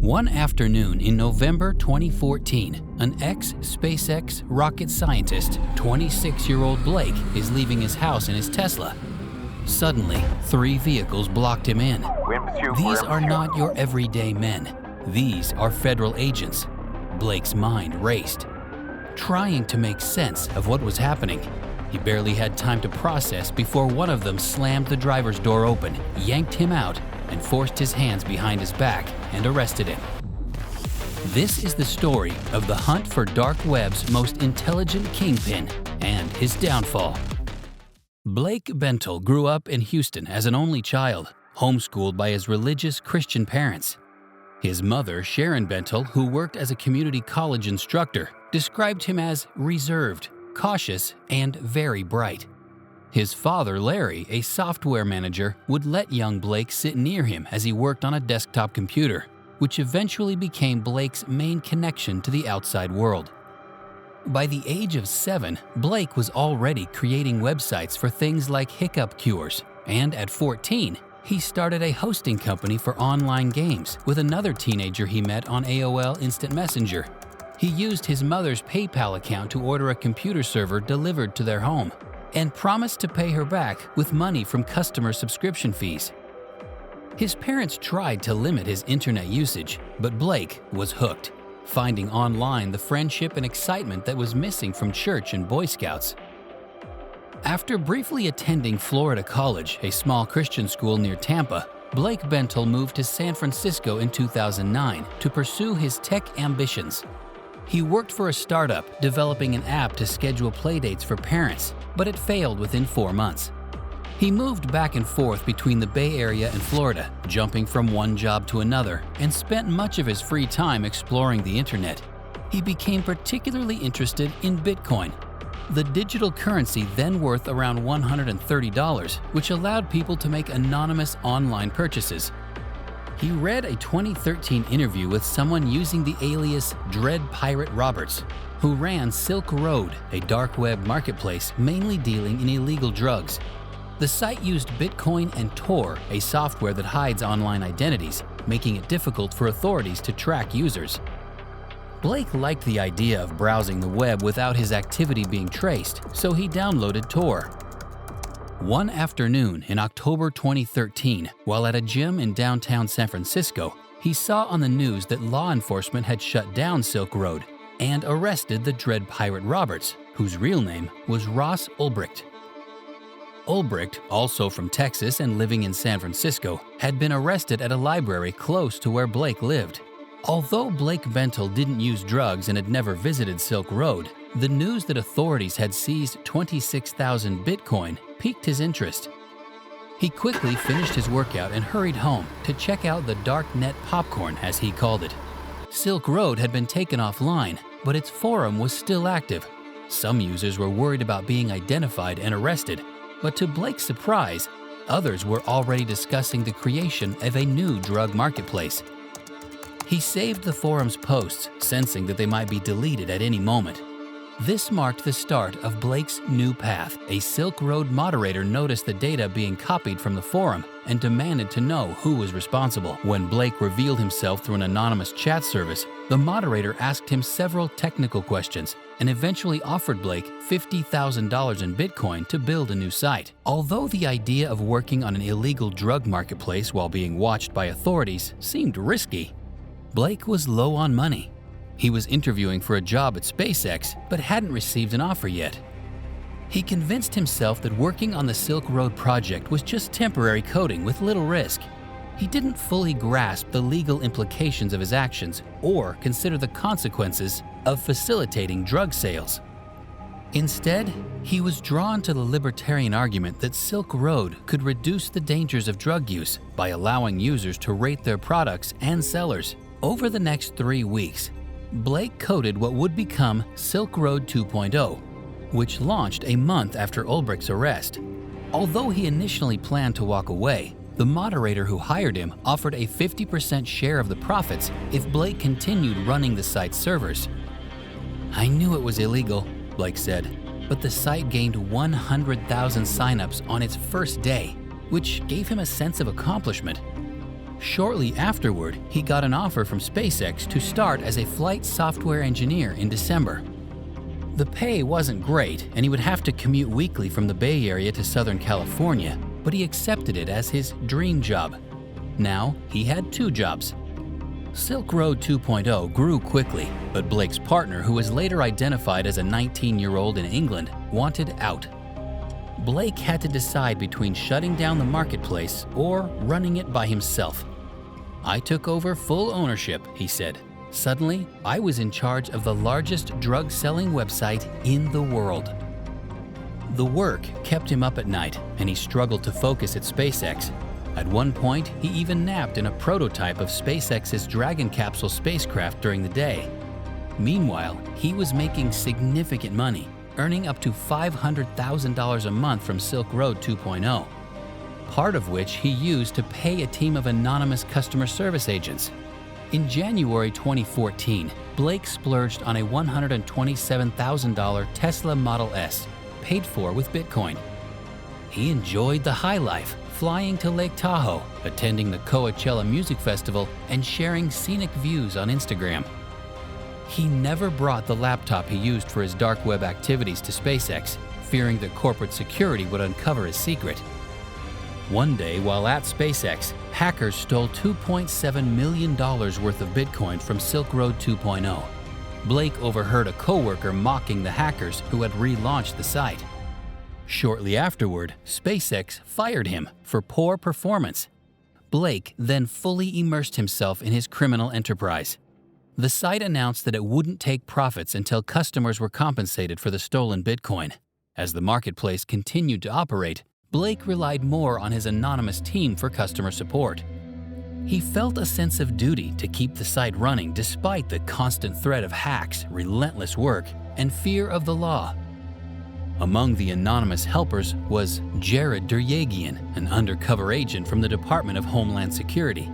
One afternoon in November 2014, an ex-SpaceX rocket scientist, 26-year-old Blake, is leaving his house in his Tesla. Suddenly, 3 vehicles blocked him in. These are not your everyday men. These are federal agents. Blake's mind raced, trying to make sense of what was happening. He barely had time to process before one of them slammed the driver's door open, yanked him out, and forced his hands behind his back and arrested him. This is the story of the hunt for dark web's most intelligent kingpin and his downfall. Blake Bentel grew up in Houston as an only child, homeschooled by his religious Christian parents. His mother, Sharon Bentel, who worked as a community college instructor, described him as reserved, cautious, and very bright. His father, Larry, a software manager, would let young Blake sit near him as he worked on a desktop computer, which eventually became Blake's main connection to the outside world. By the age of 7, Blake was already creating websites for things like hiccup cures, and at 14, he started a hosting company for online games with another teenager he met on AOL Instant Messenger. He used his mother's PayPal account to order a computer server delivered to their home, and promised to pay her back with money from customer subscription fees. His parents tried to limit his internet usage, but Blake was hooked, finding online the friendship and excitement that was missing from church and Boy Scouts. After briefly attending Florida College, a small Christian school near Tampa, Blake Bentel moved to San Francisco in 2009 to pursue his tech ambitions. He worked for a startup developing an app to schedule playdates for parents, but it failed within 4 months. He moved back and forth between the Bay Area and Florida, jumping from one job to another, and spent much of his free time exploring the internet. He became particularly interested in Bitcoin, the digital currency then worth around $130, which allowed people to make anonymous online purchases. He read a 2013 interview with someone using the alias Dread Pirate Roberts, who ran Silk Road, a dark web marketplace mainly dealing in illegal drugs. The site used Bitcoin and Tor, a software that hides online identities, making it difficult for authorities to track users. Blake liked the idea of browsing the web without his activity being traced, so he downloaded Tor. One afternoon in October 2013, while at a gym in downtown San Francisco, he saw on the news that law enforcement had shut down Silk Road and arrested the Dread Pirate Roberts, whose real name was Ross Ulbricht. Ulbricht, also from Texas and living in San Francisco, had been arrested at a library close to where Blake lived. Although Blake Bentel didn't use drugs and had never visited Silk Road, the news that authorities had seized 26,000 Bitcoin piqued his interest. He quickly finished his workout and hurried home to check out the darknet popcorn, as he called it. Silk Road had been taken offline, but its forum was still active. Some users were worried about being identified and arrested, but to Blake's surprise, others were already discussing the creation of a new drug marketplace. He saved the forum's posts, sensing that they might be deleted at any moment. This marked the start of Blake's new path. A Silk Road moderator noticed the data being copied from the forum and demanded to know who was responsible. When Blake revealed himself through an anonymous chat service, the moderator asked him several technical questions and eventually offered Blake $50,000 in Bitcoin to build a new site. Although the idea of working on an illegal drug marketplace while being watched by authorities seemed risky, Blake was low on money. He was interviewing for a job at SpaceX, but hadn't received an offer yet. He convinced himself that working on the Silk Road project was just temporary coding with little risk. He didn't fully grasp the legal implications of his actions or consider the consequences of facilitating drug sales. Instead, he was drawn to the libertarian argument that Silk Road could reduce the dangers of drug use by allowing users to rate their products and sellers. Over the next 3 weeks, Blake coded what would become Silk Road 2.0, which launched a month after Ulbricht's arrest. Although he initially planned to walk away, the moderator who hired him offered a 50% share of the profits if Blake continued running the site's servers. "I knew it was illegal," Blake said, but the site gained 100,000 signups on its first day, which gave him a sense of accomplishment. Shortly afterward, he got an offer from SpaceX to start as a flight software engineer in December. The pay wasn't great, and he would have to commute weekly from the Bay Area to Southern California, but he accepted it as his dream job. Now, he had two jobs. Silk Road 2.0 grew quickly, but Blake's partner, who was later identified as a 19-year-old in England, wanted out. Blake had to decide between shutting down the marketplace or running it by himself. "I took over full ownership," he said. "Suddenly, I was in charge of the largest drug-selling website in the world." The work kept him up at night, and he struggled to focus at SpaceX. At one point, he even napped in a prototype of SpaceX's Dragon capsule spacecraft during the day. Meanwhile, he was making significant money, earning up to $500,000 a month from Silk Road 2.0, part of which he used to pay a team of anonymous customer service agents. In January 2014, Blake splurged on a $127,000 Tesla Model S, paid for with Bitcoin. He enjoyed the high life, flying to Lake Tahoe, attending the Coachella Music Festival, and sharing scenic views on Instagram. He never brought the laptop he used for his dark web activities to SpaceX, fearing that corporate security would uncover his secret. One day, while at SpaceX, hackers stole $2.7 million worth of Bitcoin from Silk Road 2.0. Blake overheard a coworker mocking the hackers who had relaunched the site. Shortly afterward, SpaceX fired him for poor performance. Blake then fully immersed himself in his criminal enterprise. The site announced that it wouldn't take profits until customers were compensated for the stolen Bitcoin. As the marketplace continued to operate, Blake relied more on his anonymous team for customer support. He felt a sense of duty to keep the site running despite the constant threat of hacks, relentless work, and fear of the law. Among the anonymous helpers was Jared Duryagian, an undercover agent from the Department of Homeland Security.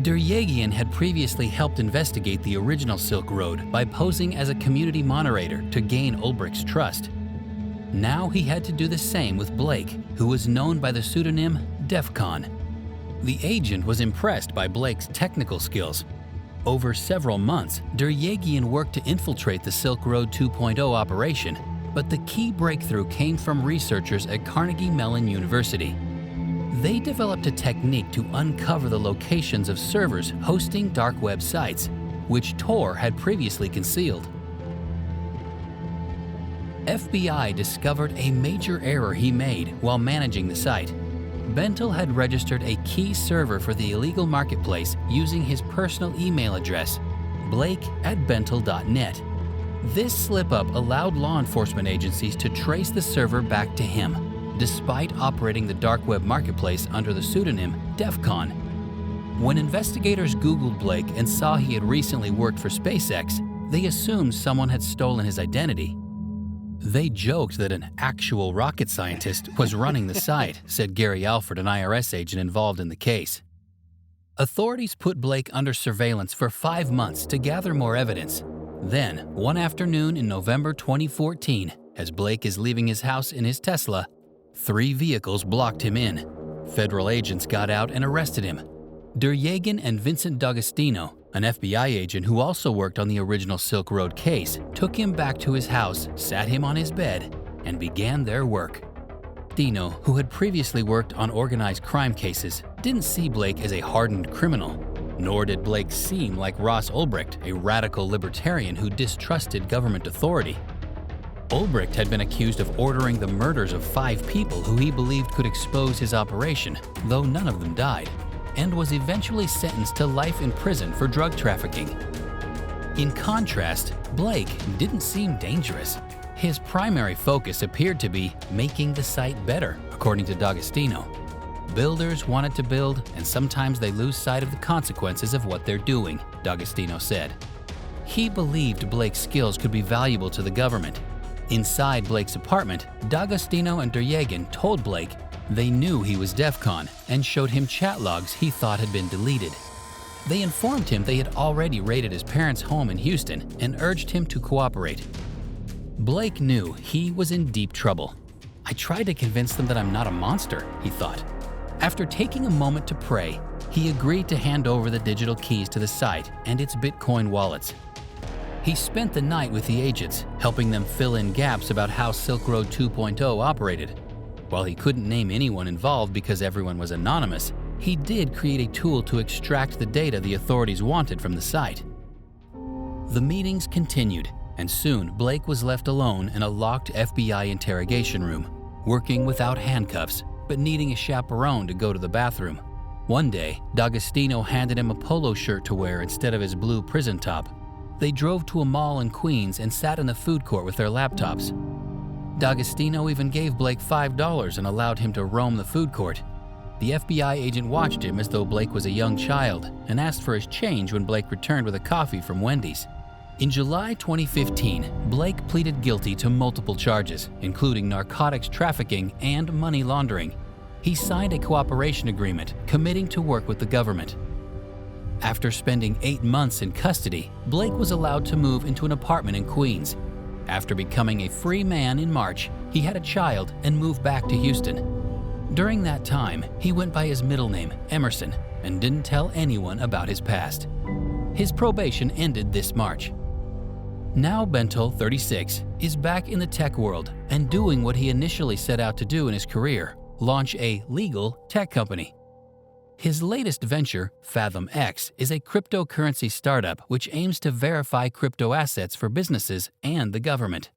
Duryagian had previously helped investigate the original Silk Road by posing as a community moderator to gain Ulbricht's trust. Now he had to do the same with Blake, who was known by the pseudonym DEFCON. The agent was impressed by Blake's technical skills. Over several months, Duryagian worked to infiltrate the Silk Road 2.0 operation, but the key breakthrough came from researchers at Carnegie Mellon University. They developed a technique to uncover the locations of servers hosting dark web sites, which Tor had previously concealed. FBI discovered a major error he made while managing the site. Bentel had registered a key server for the illegal marketplace using his personal email address, blake@bentel.net. This slip-up allowed law enforcement agencies to trace the server back to him, despite operating the dark web marketplace under the pseudonym DEFCON. When investigators Googled Blake and saw he had recently worked for SpaceX, they assumed someone had stolen his identity. They joked that an actual rocket scientist was running the site, said Gary Alford, an IRS agent involved in the case. Authorities put Blake under surveillance for 5 months to gather more evidence. Then, one afternoon in November 2014, as Blake is leaving his house in his Tesla, 3 vehicles blocked him in. Federal agents got out and arrested him. Duryagian and Vincent D'Agostino, an FBI agent who also worked on the original Silk Road case, took him back to his house, sat him on his bed, and began their work. Dino, who had previously worked on organized crime cases, didn't see Blake as a hardened criminal, nor did Blake seem like Ross Ulbricht, a radical libertarian who distrusted government authority. Ulbricht had been accused of ordering the murders of 5 people who he believed could expose his operation, though none of them died, and was eventually sentenced to life in prison for drug trafficking. In contrast, Blake didn't seem dangerous. His primary focus appeared to be making the site better, according to D'Agostino. Builders wanted to build, and sometimes they lose sight of the consequences of what they're doing, D'Agostino said. He believed Blake's skills could be valuable to the government. Inside Blake's apartment, D'Agostino and Duryagian told Blake they knew he was DEFCON and showed him chat logs he thought had been deleted. They informed him they had already raided his parents' home in Houston and urged him to cooperate. Blake knew he was in deep trouble. "I tried to convince them that I'm not a monster," he thought. After taking a moment to pray, He agreed to hand over the digital keys to the site and its Bitcoin wallets. He spent the night with the agents, helping them fill in gaps about how Silk Road 2.0 operated. While he couldn't name anyone involved because everyone was anonymous, he did create a tool to extract the data the authorities wanted from the site. The meetings continued, and soon Blake was left alone in a locked FBI interrogation room, working without handcuffs, but needing a chaperone to go to the bathroom. One day, D'Agostino handed him a polo shirt to wear instead of his blue prison top. They drove to a mall in Queens and sat in the food court with their laptops. D'Agostino even gave Blake $5 and allowed him to roam the food court. The FBI agent watched him as though Blake was a young child and asked for his change when Blake returned with a coffee from Wendy's. In July 2015, Blake pleaded guilty to multiple charges, including narcotics trafficking and money laundering. He signed a cooperation agreement committing to work with the government. After spending 8 months in custody, Blake was allowed to move into an apartment in Queens. After becoming a free man in March, he had a child and moved back to Houston. During that time, he went by his middle name, Emerson, and didn't tell anyone about his past. His probation ended this March. Now Bentel, 36, is back in the tech world and doing what he initially set out to do in his career, launch a legal tech company. His latest venture, Fathom X, is a cryptocurrency startup which aims to verify crypto assets for businesses and the government.